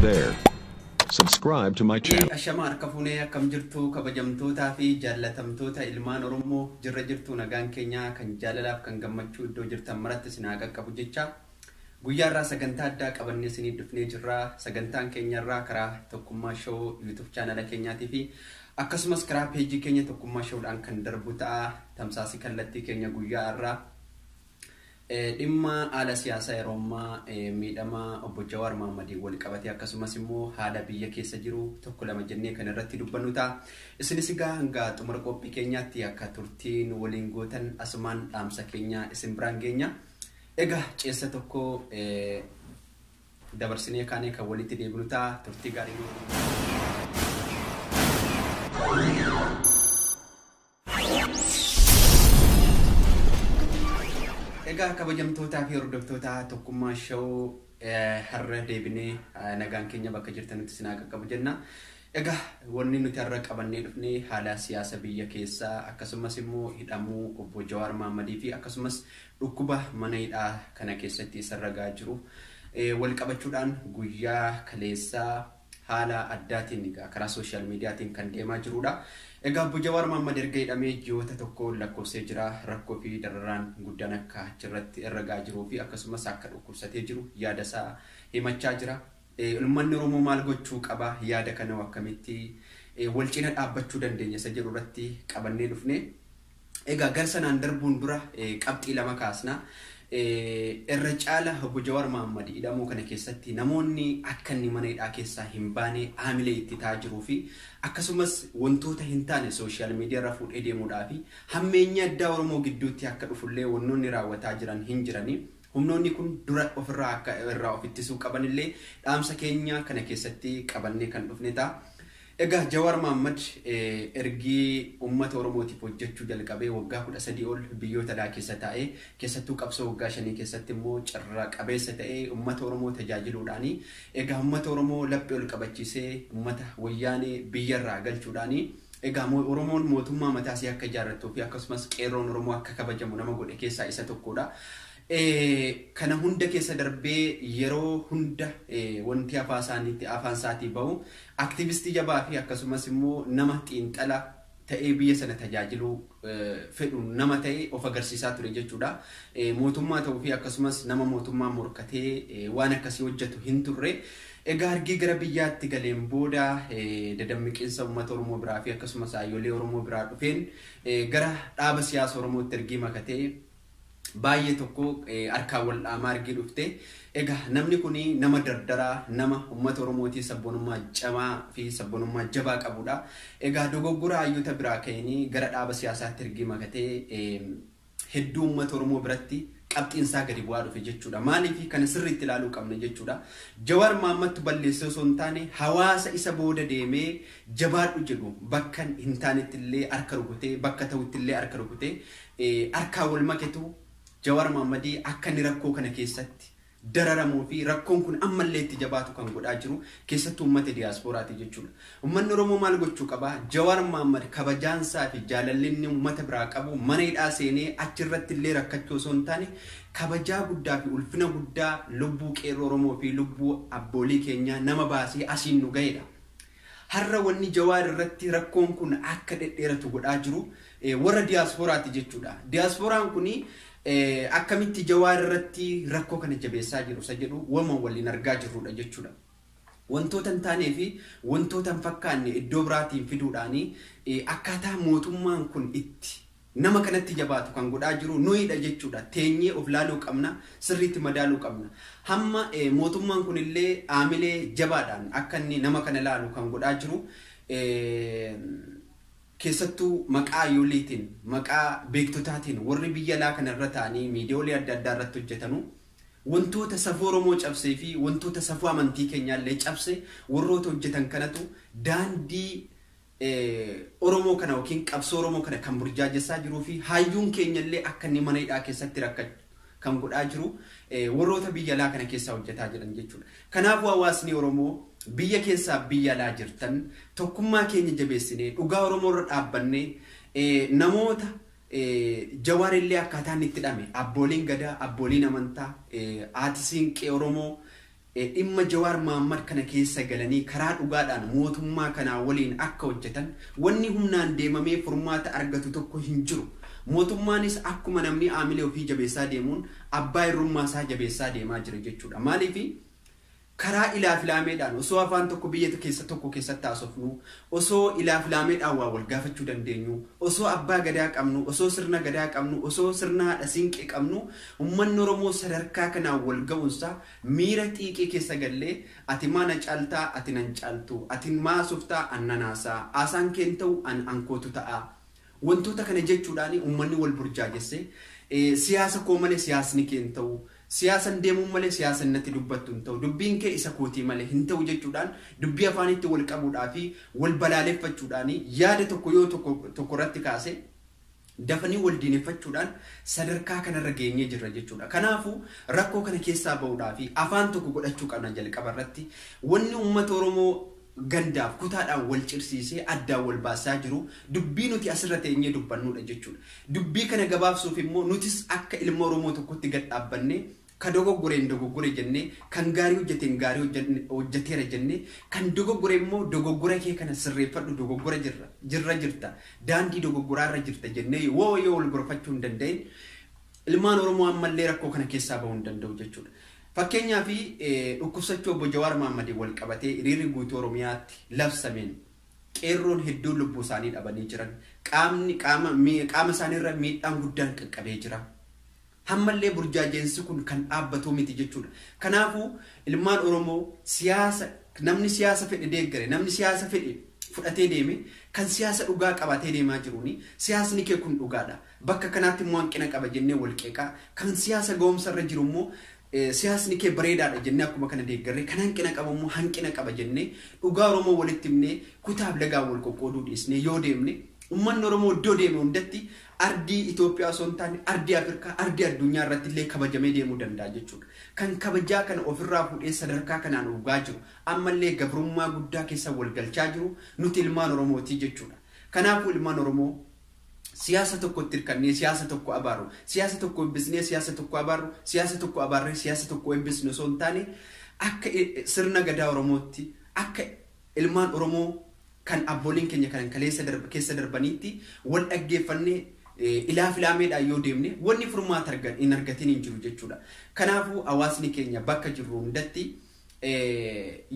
there. Subscribe to my channel. Ashama arkafune akkam jirtu kabajamtoota fi jaallatamtoota ilmaan Oromoo jirra jirtu nagaan keenya kan jaalalaaf kan gammachuu iddoo jirtan maratti sinaa qaqqabu jecha guyyaa irraa sagantaa addaa qabannee isinii dhufnee jirra. Sagantaan keenya irraa karaa Tokkummaa Show YouTube channel keenyaatii fi akkasumas karaa page keenya Tokkummaa Showdhaan kan darbu ta'a. Tamsaasii kallattii keenya guyyaa irraa dhimma haala siyaasaa yeroo ammaa miidhama obbo Jawaar Mohammadii wal qabatee akkasumas immoo haala biyya keessa jiru tokko lama jennee kan irratti dubbannu ta'a. Isinis egaa hanga xumura qophii keenyaatti akka turtiin waliin gootan asumaan dhaamsa keenya isin biraan geenya. Egaa ceessa tokko dabarsinee kaanee kan walitti deebinu ta'a. Turtii gaarii. Egaa kabajamtootaa fi hordoftoota Tokkummaa Show har'a deebinee nagaan keenya bakka jirtanitti sinaa qaqqabu jenna. Egaa wanni nuti har'a qabannee dhufnee haala siyaasa biyya keessaa akkasumas immoo hidhamuu obbo Jawaar Mohammadii fi akkasumas dhukkuba mana hidhaa kana keessatti isarra gahaa jiru wal qabachuudhaan guyyaa kaleessaa haala addaatiin karaa social mediaatiin kan deemaa jirudha. Egaa obbo Jawaar Mohammad erga hidhamee ji'oota tokko lakkoofsee jira. Rakkoo fi dararaan guddaan akka achirratti irra gahaa jiruu fi akkasumas akka dhukkubsatee jiru yaada isaa himachaa jira. Uummanni Oromoo maal gochuu qaba? Yaada kana akkamitti wal cina dhaabbachuu dandeenya isa jedhu irratti qabannee dhufne. Egaa gara sanaan darbuun dura qabxii lama kaasna. Irra caala obbo Jawaar Mohammad hidhamuu kana keessatti namoonni akka inni mana hidhaa keessaa hin baane haamilee itti ta'aa jiruu fi akkasumas wantoota hin taane social media irra fuudhee deemuudhaa fi hammeenya addaa Oromoo gidduutti akka dhufullee wannoonni raawwataa jiran hin jiranii. Humnoonni kun dura ofirraa akka irraa of ittisuu qabanillee dhaamsa keenya kana keessatti qabannee kan dhufne ta'a. Egaa Jawaar Mohammad ergi uummata Oromootiif hojjechuu jalqabee waggaa 13 ol biyyoota alaa keessa taa'ee keessattuu qabsoo waggaa 5 keessatti immoo carraa qabeessa ta'ee uummata Oromoo tajaajiluudhaan egaa uummata Oromoo laphee ol qabachiisee uummata wayyaanee biyyarraa galchuudhaan egaa Oromoon mootummaa mataasii akka ijaarrattuu fi akkasumas qeerroon Oromoo akka kabajamu nama godhe keessaa isa tokkodha. Kana hunda keessa darbee yeroo hunda wanti afaan isaatii bahu aktivistii jabaa fi akkasumas immoo nama xiinxala ta'ee biyya sana tajaajiluu fedhu nama ta'e of agarsiisaa ture jechuudha. Mootummaa ta'uu fi akkasumas nama mootummaa morkatee waan akkasii hojjetu hin turre. Egaa argii gara biyyaatti galeen booda dadammiqiinsa uummata Oromoo biraa fi akkasumas ayyoolee Oromoo biraa dhufeen gara dhaaba siyaasa Oromootti ergii makatee baay'ee tokko harkaan wal dhaamaa argii dhufte. Egaa namni kun nama dardaraa nama uummata Oromootii sabboonummaa cimaa fi sabboonummaa jabaa qabudha. Egaa dogoggora hayyoota biraa ka'anii gara dhaaba siyaasaatti ergii makatee hedduu uummata Oromoo biratti qabxiinsaa gadi bu'aa dhufe jechuudha. Maaliif kana sirriitti ilaaluu qabna jechuudha. Jawaar Mohammad balleessee osoo hin taane hawaasa isa booda deemee jabaadhu jedhu bakka hin taanetti illee harka rukutee bakka ta'utti illee harka rukutee harkaa wal maketu Jawaar Mohammad akka inni rakkoo kana keessatti dararamuu fi rakkoon kun ammallee itti jabaatu kan godhaa jiru keessattuu uummata diiyaaspooraati jechuudha. Uummanni Oromoo maal gochuu qaba? Jawaar Mohammad kabajaansaa fi jaalallinni uummata biraa qabu mana hidhaa seenee achirratti illee rakkachuu osoo hin taane kabajaa guddaa fi ulfina guddaa lubbuu qeerroo Oromoo fi lubbuu abboolii keenyaa nama baasee asiin nu ga'edha. Har'a wanni Jawaar irratti rakkoon kun akka dhedheeratu godhaa jiru warra diiyaaspooraati jechuudha. Diiyaasporaan kuni akkamitti Jawaar irratti rakkoo kana jabeessaa jiru isa jedhu wama waliin argaa jirrudha jechuudha. Wantoota hin taanee fi wantoota hin fakkaanne iddoo biraatiin fiduudhaan akkaataa mootummaan kun itti nama kanatti jabaatu kan godhaa jiru nuyiidha jechuudha. Teenyee of laaluu qabna, sirriitti madaaluu qabna. Hamma mootummaan kun illee haamilee jabaadhaan akka inni nama kana laalu kan godhaa jiru. Keessattuu maqaa ayyooleetiin maqaa beektotaatiin warri biyya alaa kanarra ta'anii miidiyaalee adda addaa irratti hojjetanu wantoota safuu Oromoo cabsee fi wantoota safuu amantii keenyaallee cabse warroota hojjetan kanatu daandii Oromoo kana yookiin qabsoo Oromoo kana kan burjaajessaa jiruu fi hayyuun keenyallee akka inni mana hidhaa keessatti rakkatu kan godhaa jiru warroota biyya alaa kana keessaa hojjetaa jiran jechuudha. Kanaafuu hawaasni Oromoo biyya keessaa biyya alaa jirtan tokkummaa keenya jabeessinee dhugaa Oromoo irra dhaabbannee namoota Jawaar illee akkaataan itti hidhame abbooliin gadaa abbooliin amantaa haati siinqee Oromoo dhimma Jawaar Mohaammed kana keessa galanii karaa dhugaadhaan mootummaa kanaa waliin akka hojjetan wanni humnaan deemamee furmaata argatu tokko hin jiru. Mootummaanis akkuma namni aamilee ofii jabeessaa deemuun abbaa irrummaa isaa jabeessaa deemaa jira jechuudha. Maaliif karaa ilaafilameedhaan osoo afaan tokko biyya keessatti haasofnu osoo ilaafilameedhaan waa wal gaafachuu dandeenyu osoo abbaa gadaa qabnu osoo sirna gadaa qabnu osoo sirna haadha siinqee qabnu ummanni Oromoo sadarkaa kanaan wal ga'uunsa miira xiiqii keessa gallee ati maana caaltaa ati nan caaltu ati maasuftaa annanaasaa asaan keen ta'u ankootu ta'a wantoota kana jechuudhaan ummanni wal burjaajesse siyaasa koo malee siyaasni keen ta'u siyaasan deemuu malee siyaasan natti dubbattu hin ta'u dubbiin kee isa kootii malee hin ta'u jechuudhaan dubbii afaanitti wal qabuudhaa fi wal balaaleffachuudhaan yaada tokko yoo tokko irratti kaase dafanii wal diineffachuudhaan sadarkaa kanarra geenyee jirra jechuudha. Kanaafuu rakkoo kana keessaa bahuudhaa fi afaan tokko godhachuu qabna jalqaba irratti wanni uummata Oromoo gandaaf kutaadhaan wal cirsiisee addaan wal baasaa jiru dubbii nuti asirra teenyee dubbannudha jechuudha. Dubbii kana gabaabsuuf immoo nutis akka ilma Oromoo tokkotti gad dhaabbannee kan dogoggoreen dogoggore jennee kan gaarii hojjeteen gaarii hojjeteera jennee kan dogoggore immoo dogoggora kee kana sirreeffadhu dogoggora jirta daandii dogoggoraarra jirta jennee yoo wal gorfachuu hin danda'in ilmaan Oromoo ammallee rakkoo kana keessaa bahuu hin danda'u jechuudha. Fakkeenyaa fi dhukkubsachuu obbo Jawaar Mohaammed wal qabatee hiriirri guutuu Oromiyaatti labsameen qeerroon hedduu lubbuu isaanii dhabanii jiran qaama isaaniirra miidhaan guddaan qaqqabee jira. Hammallee burjaajeensi kun kan dhaabbatu miti jechuudha. Kanaafuu ilmaan Oromoo namni siyaasa fedhe deeggare namni siyaasa fedhe fudhatee deeme kan siyaasa dhugaa qabatee deemaa jiruuni siyaasni kee kun dhugaadha. Bakka kanaatti immoo hanqina qaba jennee wal qeeqaa kan siyaasa ga'umsarra jiru immoo siyaasni kee bareedaadha jennee akkuma kana deeggarre kan hanqina qabu immoo hanqina qaba jennee dhugaa Oromoo walitti himnee kutaaf lagaa wal qoqqooduu dhiisnee yoo deemne ummanni Oromoo iddoo deeme hundatti ardii Itoophiyaa osoo hin taane ardii Afrikaa ardii addunyaa irratti illee kabajamee deemuu danda'a jechuudha. Kan kabajaa kana ofirraa fuudhee sadarkaa kanaan dhugaa jiru ammallee gabrummaa guddaa keessa wal galchaa jiru nuti ilmaan Oromooti jechuudha. Kanaafuu ilmaan Oromoo siyaasa tokkotti hirkannee siyaasa tokko abaaru siyaasa tokko eebbisnee siyaasa tokko abaaru siyaasa tokko abaarree siyaasa tokko eebbisne osoo hin taane akka sirna gadaa Oromootti akka ilmaan Oromoo kan abbooliin keenya kan keessa darbaniitti wal dhaggeeffannee ilaafilameedhaan yoo deemne wanni furmaata hin argatin hin jiru jechuudha. Kanaafuu hawaasni keenya bakka jirru hundatti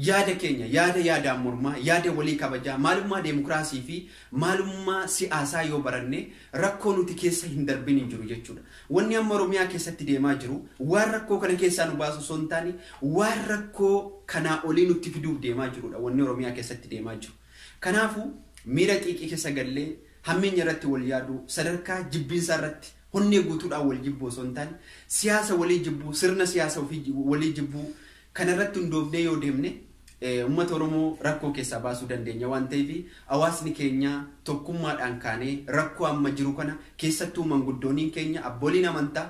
yaada keenya yaadaan mormaa yaada walii kabajaa maalummaa deemokiraasii fi maalummaa siyaasaa yoo baranne rakkoo nuti keessa hin darbin hin jiru jechuudha. Wanni amma Oromiyaa keessatti deemaa jiru waan rakkoo kana keessaa nu baasu osoo hin taane waan rakkoo kanaa olii nutti fiduuf deemaa jirudha wanni Oromiyaa keessatti deemaa jiru. Kanaafuu miira xiiqii keessa gallee hammeenya irratti wal yaadu sadarkaa jibbiinsaa irratti honnee guutuudhaan wal jibbuu osoo hin taane siyaasa walii jibbuu sirna siyaasa ofii walii jibbuu kana irratti hundoofnee yoo deemne uummata Oromoo rakkoo keessaa baasuu dandeenya waan ta'eef hawaasni keenya tokkummaadhaan kaanee rakkoo amma jiru kana keessattuu manguddooniin keenya abbooliin amantaa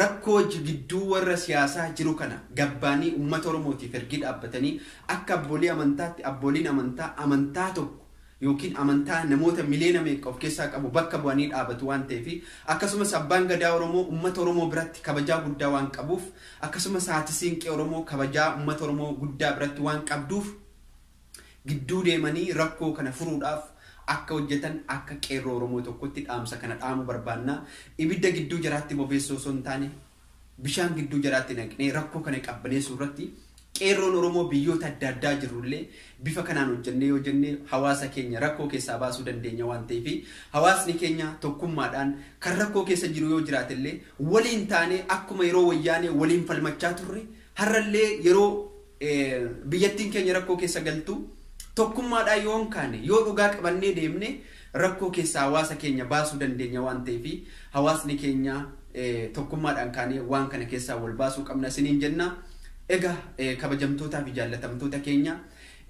rakkoo gidduu warra siyaasaa jiru kana gabbaanii uummata Oromootiif ergii dhaabbatanii akka abboolii amantaatti abbooliin amantaa tokko yookiin amantaa namoota miliyoona meeqa of keessaa qabu bakka bu'anii dhaabatu waan ta'eef akkasumas abbaan gadaa Oromoo uummata Oromoo biratti kabajaa guddaa waan qabuuf akkasumas haati siinqee Oromoo kabajaa uummata Oromoo guddaa biratti waan qabduuf gidduu deemanii rakkoo kana furuudhaaf akka hojjetan akka qeerroo Oromoo tokkotti dhaamsa kana dhaamu barbaannaa. Ibidda gidduu jiraatti bobeessoo osoo hin taane bishaan gidduu jiraatti naqnee rakkoo kana qabbaneessuu irratti qeerroon Oromoo biyyoota adda addaa jirullee bifa kanaan hojjennee yoo jenne hawaasa keenya rakkoo keessaa baasuu dandeenya waan ta'eef hawaasni keenya tokkummaadhaan kan rakkoo keessa jiru yoo jiraatellee waliin taane akkuma yeroo wayyaanee waliin falmachaa turre har'allee yeroo biyyattiin keenya rakkoo keessa galtu tokkummaadhaan yoo kaane yoo dhugaa qabannee deemne rakkoo keessaa hawaasa keenya baasuu dandeenya waan ta'eef hawaasni keenya tokkummaadhaan kaane waan kana keessaa wal baasuu qabna isiniin jenna. Egaa kabajamtootaa fi jaallatamtoota keenya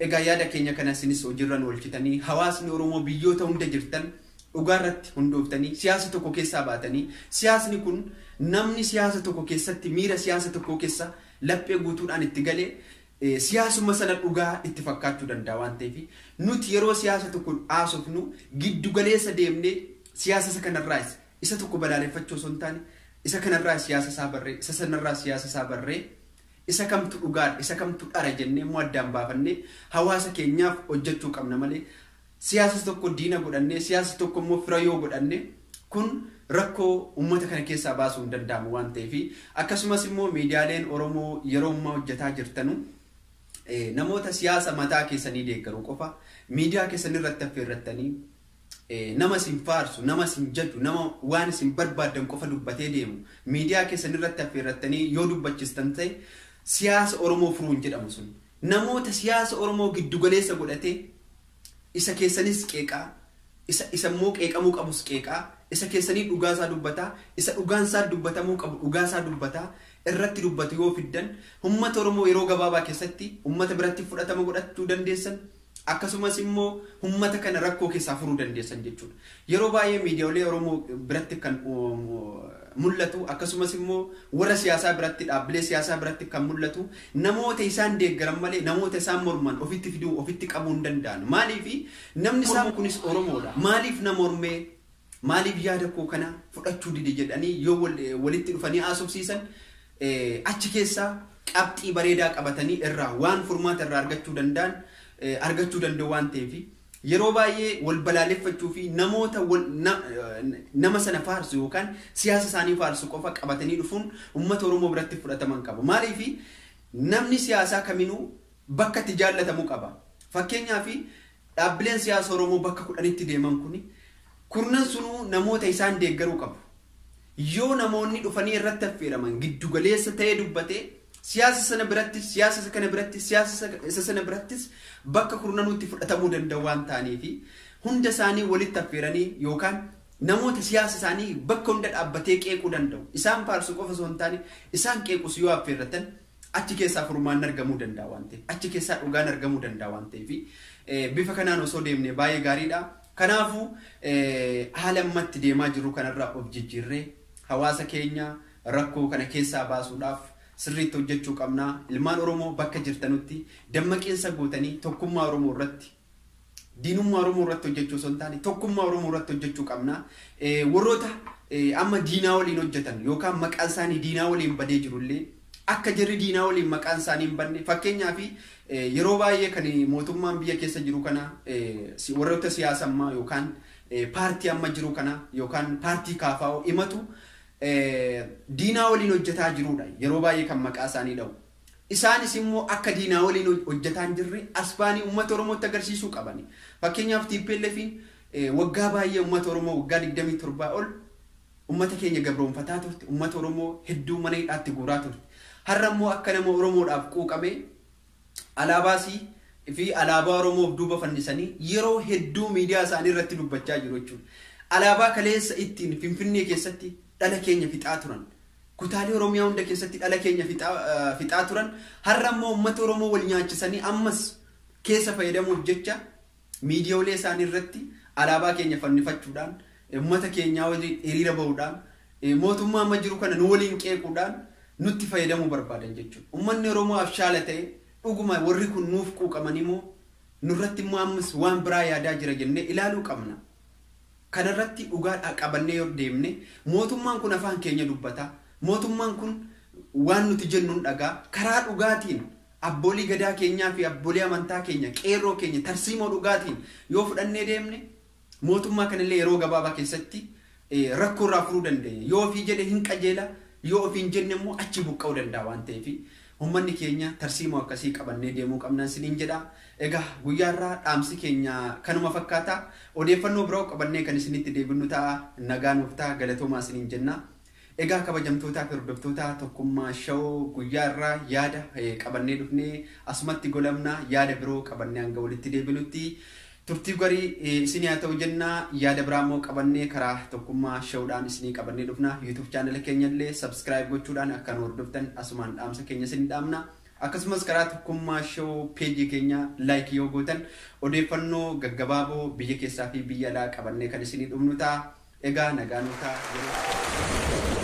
egaa yaada keenya kana isinis hojiirran oolchitanii hawaasni Oromoo biyyoota hunda jirtan dhugaa irratti hundooftanii siyaasa tokko keessaa baatanii siyaasni kun namni siyaasa tokko keessatti miira siyaasa tokko keessa laphee guutuudhaan itti galee siyaasuma sana dhugaa itti fakkaachuu danda'a waan ta'eef nuti yeroo siyaasa tokko haasofnu giddu galeessa deemnee siyaasa kanarraa isa tokko balaaleffachuu osoo hin taane isa kanarraa siyaasa isaa barree isa sanarraa siyaasa isaa barree isa kamtu dhugaadha isa kamtu dhara jennee immoo addaan baafannee hawaasa keenyaaf hojjechuu qabna malee siyaasa tokko diina godhannee siyaasa tokko immoo fira yoo godhannee kun rakkoo ummata kana keessaa baasuu hin danda'amu waan ta'eef akkasumas immoo miidiyaaleen Oromoo yeroo ammaa hojjetaa jirtanu namoota siyaasa mataa keessanii deeggaruu qofa miidiyaa keessan irratti affeerrattanii nama sin faarsu nama sin jaddu nama waan sin barbaadan qofa dubbatee deemu miidiyaa keessan irratti affeerrattanii yoo dubbachistan ta'e siyaasa Oromoo furuun jedhamu sun namoota siyaasa Oromoo giddugaleessa godhatee isa keessanis qeeqaa isa immoo qeeqamuu qabus qeeqaa isa keessanii dhugaasaa dubbataa isa dhugaansaa dubbatamuu qabu dhugaasaa dubbataa irratti dubbatu yoo fiddan ummata Oromoo yeroo gabaabaa keessatti ummata biratti fudhatama godhachuu dandeessan akkasumas immoo ummata kana rakkoo keessaa furuu dandeessan jechuudha yeroo baay'ee miidiyaalee Oromoo biratti kan mul'atu akkasumas immoo warra siyaasaa biratti dhaabbilee siyaasaa biratti kan mul'atu namoota isaan deeggaran malee namoota isaan morman ofitti fiduu ofitti qabuu hin danda'an maaliif namni isaan kunis Oromoodha maaliif na mormee maaliif yaada koo kana fudhachuu dide jedhanii yoo walitti dhufanii haasofsiisan achi keessaa qabxii bareedaa qabatanii irraa waan furmaata irraa argachuu danda'u waan ta'eef yeroo baay'ee wal balaaleffachuu fi namoota nama sana faarsu yookaan siyaasa isaanii faarsu qofa qabatanii dhufuun ummata Oromoo biratti fudhataman qaba maaliif namni siyaasaa kaminuu bakka itti jaallatamuu qaba fakkeenyaaf dhaabbileen siyaasa Oromoo bakka 10tti deeman kurnan sunuu namoota isaan deeggaruu qabu yoo namoonni dhufanii irratti affeeraman giddugaleessa ta'ee dubbatee siyaasa sana biratti siyaasa kana biratti siyaasa isa sana biratti bakka kurnanuutti fudhatamuu danda'u waan ta'aniif hunda isaanii walitti affeeranii yookaan namoota siyaasa isaanii bakka hunda dhaabbatee qeequu danda'u isaan faarsu qofa osoo hin taane isaan qeequs yoo affeerratan achi keessaa furmaan argamuu danda'a waan ta'eef achi keessaa dhugaan argamuu danda'a waan ta'eef bifa kanaan osoo deemne baay'ee gaariidha kanaafu haala ammatti deemaa jiru kanarraa of jijjiirree hawaasa keenya rakkoo kana keessaa baasuudhaaf sirriitti hojjechuu qabna ilmaan Oromoo bakka jirtanutti dammaqinsa gootanii tokkummaa Oromoo irratti diinummaa Oromoo irratti hojjechuu osoo hin taane tokkummaa Oromoo irratti hojjechuu qabna warroota amma diinaa waliin hojjetan yookaan maqaan isaanii diinaa waliin badee jirullee akka jirri diinaa waliin maqaan isaanii hin banne fakkeenyaaf yeroo baay'ee kan mootummaan biyya keessa jiru kana warroota siyaasa ammaa yookaan paartii amma jiru kana yookaan paartii kaafaa'oo himatu diinaa waliin hojjetaa jirudha yeroo baay'ee kan maqaa isaanii dha'u isaanis immoo akka diinaa waliin hojjetaa hin jirre asbaanii ummata Oromootti agarsiisuu qabani fakkeenyaaf TPLF waggaa baay'ee ummata Oromoo waggaa 27 ol ummata keenya gabroonfataa turte ummata Oromoo hedduu mana hidhaatti guuraa turte har'a immoo akka nama Oromoodhaaf quuqame alaabaasii fi alaabaa Oromoof duuba fannisanii yeroo hedduu miidiyaa isaanii irratti dubbachaa jiru jechuudha alaabaa kaleessa ittiin Finfinnee keessatti dhala keenya fixaa turan kutaalee Oromiyaa hunda keessatti dhala keenya fixaa turan har'a immoo ummata Oromoo wal nyaachisanii ammas keessa fayyadamuuf jecha miidiyaalee isaanii irratti alaabaa keenya fannifachuudhaan ummata keenyaa waliin hiriira bahuudhaan mootummaa amma jiru kana nu waliin qeequudhaan nutti fayyadamuu barbaadan jechuudha ummanni Oromoo afshaala ta'e dhuguma warri kun nuuf quuqamanii moo nurratti immoo ammas waan biraa yaadaa jira jennee ilaaluu qabna kanarratti dhugaa qabannee yoo deemne mootummaan kun afaan keenya dubbata mootummaan kun waan nuti jennuun dhagaa karaa dhugaatiin abboolii gadaa keenyaa fi abboolii amantaa keenya qeerroo keenya tarsiimoo dhugaatiin yoo fudhannee deemne mootummaa kanallee yeroo gabaabaa keessatti rakkoo irraa furuu dandeenya yoo ofii jedhe hin qajeela yoo ofii hin jenne immoo achi buqqa'uu danda'a waan ta'eef ummanni keenya tarsiimoo akkasii qabannee deemuu qabnaan siniin jedha egaa guyyaarraa dhaamsi keenya kanuma fakkaata odeeffannoo biroo qabannee kan isinitti deebinu ta'a nagaan nuuf ta'a galatoomaa siniin jenna egaa kabajamtootaa fi hordoftoota tokkummaa shawoo guyyaarraa yaada qabannee dhufnee asumatti golamna yaada biroo qabannee hanga walitti deebinutti turtii garii isinii haa ta'u jenna yaada biraamoo qabannee karaa tokkummaa shawuudhaan isinii qabannee dhufna YouTube channel keenyallee subscribe gochuudhaan akka nu hordoftan asumaan dhaamsa keenya isinii dhaamna akkasumas karaa tokkummaa shawuu page keenya like yoo gootan odeeffannoo gaggabaaboo biyya keessaa fi biyya alaa qabannee kan isinii dhufnu ta'a egaa nagaan nuuf ta'a